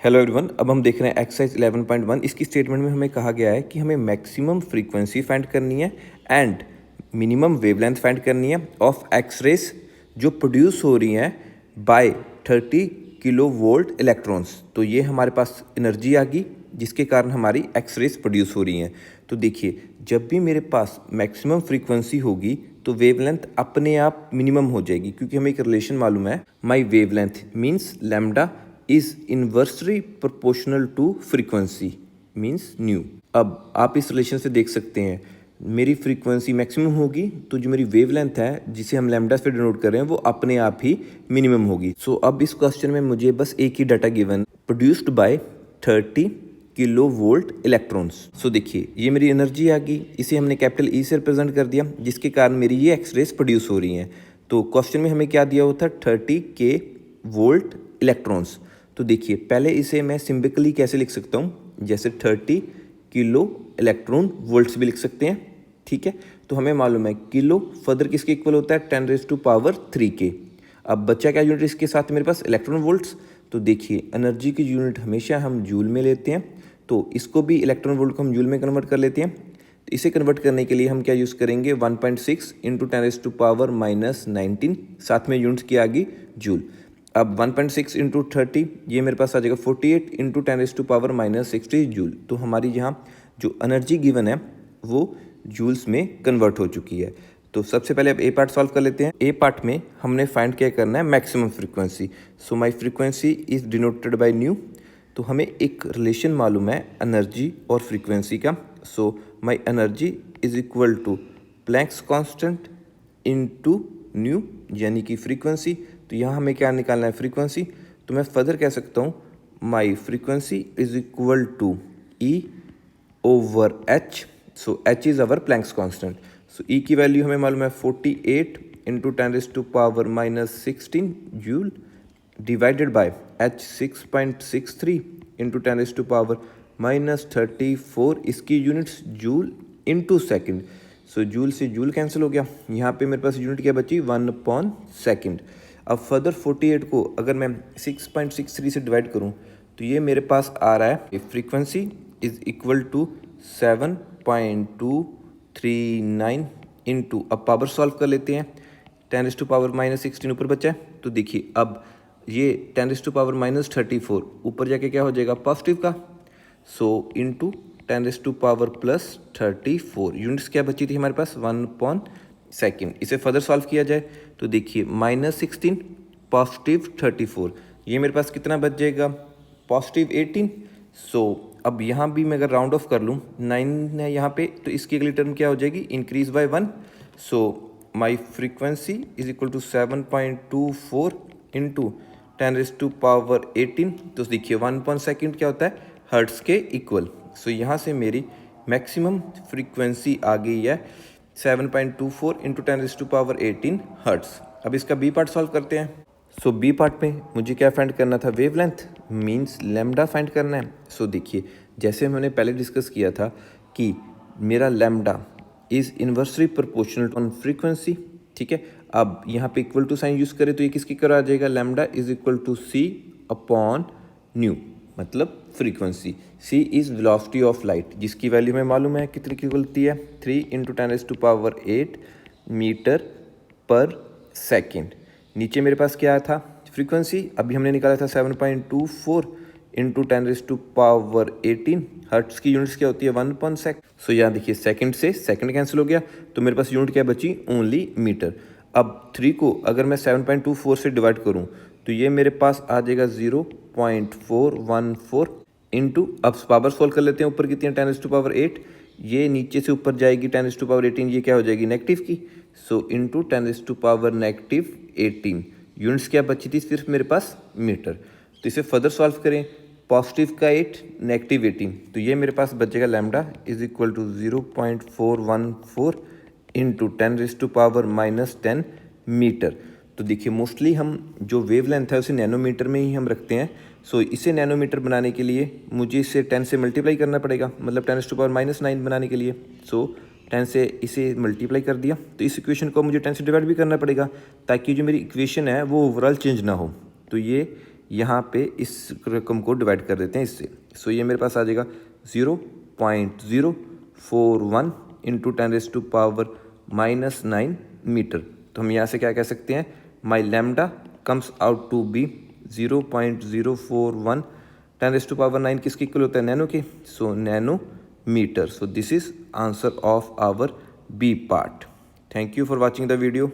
Hello everyone, अब हम देख रहे हैं एक्सरसाइज 11.1। इसकी स्टेटमेंट में हमें कहा गया है कि हमें मैक्सिमम फ्रीक्वेंसी फाइंड करनी है एंड मिनिमम वेवलेंथ फाइंड करनी है ऑफ एक्सरेज जो प्रोड्यूस हो रही हैं बाय 30 किलो वोल्ट इलेक्ट्रॉन्स। तो ये हमारे पास एनर्जी आ गई जिसके कारण हमारी एक्सरेज प्रोड्यूस हो रही हैं। तो देखिए, जब भी मेरे पास मैक्सिमम फ्रीक्वेंसी होगी तो वेवलेंथ अपने आप मिनिमम हो जाएगी, क्योंकि हमें एक रिलेशन मालूम है, my wavelength means lambda is inversely proportional to frequency means nu. अब आप इस रिलेशन से देख सकते हैं, मेरी फ्रीक्वेंसी मैक्सिमम होगी तो जो मेरी वेवलेंथ है जिसे हम लैम्डा से डिनोट कर रहे हैं वो अपने आप ही मिनिमम होगी। सो अब इस क्वेश्चन में मुझे बस एक ही data given, produced by 30 kilo volt electrons. So देखिए, ये मेरी एनर्जी आ गई, इसे हमने कैपिटल ई से रिप्रेजेंट कर दिया जिसके कारण मेरी ये एक्सरेज प्रोड्यूस हो रही हैं। तो क्वेश्चन में हमें क्या दिया हुआ था, 30 के वोल्ट इलेक्ट्रॉन्स। तो देखिए, पहले इसे मैं सिंबलिकली कैसे लिख सकता हूँ, जैसे 30 किलो इलेक्ट्रॉन वोल्ट्स भी लिख सकते हैं, ठीक है। तो हमें मालूम है किलो फर्दर किसके इक्वल होता है, 10⁻³ के। अब बच्चा क्या यूनिट इसके साथ मेरे पास, इलेक्ट्रॉन वोल्ट्स। तो देखिए, एनर्जी की यूनिट हमेशा हम जूल में लेते हैं, तो इसको भी इलेक्ट्रॉन वोल्ट को हम जूल में कन्वर्ट कर लेते हैं। तो इसे कन्वर्ट करने के लिए हम क्या यूज़ करेंगे, 1.6 × 10⁻⁻19, साथ में यूनिट्स की आ गई जूल। अब 1.6 × 30 ये मेरे पास आ जाएगा 48 × 10⁻⁻60 जूल। तो हमारी यहाँ जो एनर्जी गिवन है वो जूल्स में कन्वर्ट हो चुकी है। तो सबसे पहले अब ए पार्ट सॉल्व कर लेते हैं। ए पार्ट में हमने फाइंड क्या करना है, maximum frequency. So my frequency is denoted by new. तो हमें एक रिलेशन मालूम है एनर्जी और फ्रीक्वेंसी का। So my energy is equal to Planck's constant into nu, यानी कि फ्रीक्वेंसी। तो यहाँ हमें क्या निकालना है, फ्रीक्वेंसी। तो मैं फर्दर कह सकता हूँ my frequency is equal to E/H। So H is our Planck's constant. So E की वैल्यू हमें मालूम है 48 × 10⁻⁻16 जूल डिवाइडेड बाय H 6.63 × 10⁻⁻34, इसकी यूनिट्स जूल इनटू सेकंड। सो जूल से जूल कैंसिल हो गया, यहाँ पे मेरे पास यूनिट क्या बची, 1/सेकंड। अब फर्दर 48 को अगर मैं 6.63 से डिवाइड करूँ तो ये मेरे पास आ रहा है, frequency is equal to 7.239 into, अब पावर सॉल्व कर लेते हैं, 10⁻⁻16 ऊपर बचा है। तो देखिए, अब ये 10⁻⁻34 ऊपर जाके क्या हो जाएगा, पॉजिटिव का। सो इंटू 10⁻+34, यूनिट्स क्या बची थी हमारे पास, 1/सेकंड। इसे फर्दर सॉल्व किया जाए तो देखिए, -16 +34, ये मेरे पास कितना बच जाएगा, +18। सो अब यहाँ भी मैं अगर राउंड ऑफ कर लूँ, 9 है यहाँ पे, तो इसकी अगली टर्म क्या हो जाएगी, increase by 1। So my frequency is equal to 7.24 into 10⁻18। तो देखिए 1/सेकंड क्या होता है, हर्ट्स के इक्वल। सो यहाँ से मेरी मैक्सिमम फ्रीक्वेंसी आ गई है 7.24 इंटू 10⁻18 हर्ट्स। अब इसका बी पार्ट सॉल्व करते हैं। सो बी पार्ट में मुझे क्या फाइंड करना था, वेवलेंथ मींस लैम्डा फाइंड करना है। सो देखिए, जैसे मैंने पहले डिस्कस किया था कि मेरा lambda is inversely proportional on frequency, ठीक है। अब यहाँ पे इक्वल टू साइन यूज़ करें तो ये किसकी तरह आ जाएगा, लैम्डा इज इक्वल टू C/न्यू, मतलब frequency. C is velocity of light, जिसकी वैल्यू हमें मालूम है कितनी की बोलती है, 3 × 10⁸ मीटर पर सेकेंड। नीचे मेरे पास क्या था, फ्रीक्वेंसी, अभी हमने निकाला था 7.24 इंटू 10⁻18, हर्ट्स की यूनिट्स क्या होती है, 1/सेकंड। सो यहाँ देखिए, सेकंड से सेकंड कैंसिल हो गया, तो मेरे पास यूनिट क्या बची, ओनली मीटर। अब 3 को अगर मैं 7.24 से डिवाइड करूँ तो ये मेरे पास आ जाएगा 0.414 इंटू, अब पावर सोल्व कर लेते हैं, ऊपर कितनी है 10⁸, ये नीचे से ऊपर जाएगी 10⁸, ये क्या हो जाएगी, नेगेटिव की। सो इंटू 10⁻⁻18, यूनिट्स क्या बची थी सिर्फ मेरे पास, मीटर। तो इसे फर्दर सॉल्व करें, पॉजिटिव का 8, नेगेटिव 18, तो ये मेरे पास बचेगा lambda is equal to 0.414 into 10⁻⁻10 metre. तो देखिए, मोस्टली हम जो वेवलेंथ है उसे नैनोमीटर में ही हम रखते हैं। सो इसे नैनोमीटर बनाने के लिए मुझे इसे 10 से मल्टीप्लाई करना पड़ेगा, मतलब 10⁻⁻9 बनाने के लिए। सो 10 से इसे मल्टीप्लाई कर दिया, तो इस इक्वेशन को मुझे 10 से डिवाइड भी करना पड़ेगा ताकि जो मेरी इक्वेशन है वो ओवरऑल चेंज ना हो। तो ये यहाँ पे इस रकम को डिवाइड कर देते हैं इससे। सो ये मेरे पास आ जाएगा 0.041 इंटू 10⁻⁻9 मीटर। तो हम यहाँ से क्या कह सकते हैं, my lambda comes out to be 0.041 10⁻⁹ किसके इक्वल होता है, नैनो के। So nano metre. So this is answer of our B part. Thank you for watching the video.